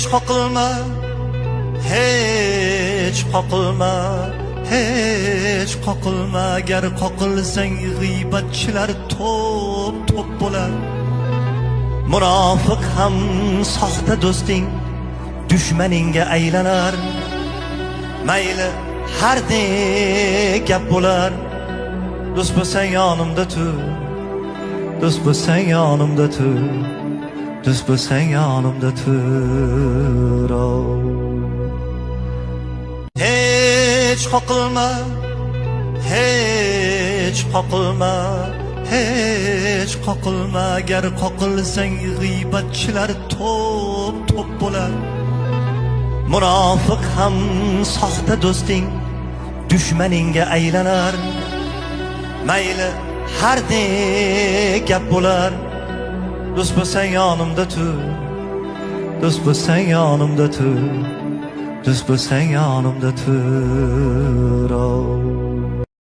Hiç qoqilma, hiç qoqilma, hiç qoqilma. Agar qoqilsang g'iybatchilar to'p bo'lar. Munofiq ham soxta do'sting dushmaningga aylanar. Mayli har ne gap bo'lar. Do'st bo'lsang yonimda tur, do'st bo'lsang yonimda tur, do'st bo'lsang yonimda tur. Hiç qoqilma, hiç qoqilma, hiç qoqilma. Agar qoqilsang g'iybatchilar to'p bo'lar. Munofiq ham soxta do'sting dushmaningga aylanar. Mayli har ne gap bo'lar. Do'st bo'lsang yonimda tur, do'st bo'lsang yonimda tur, do'st bo'lsang yonimda tur.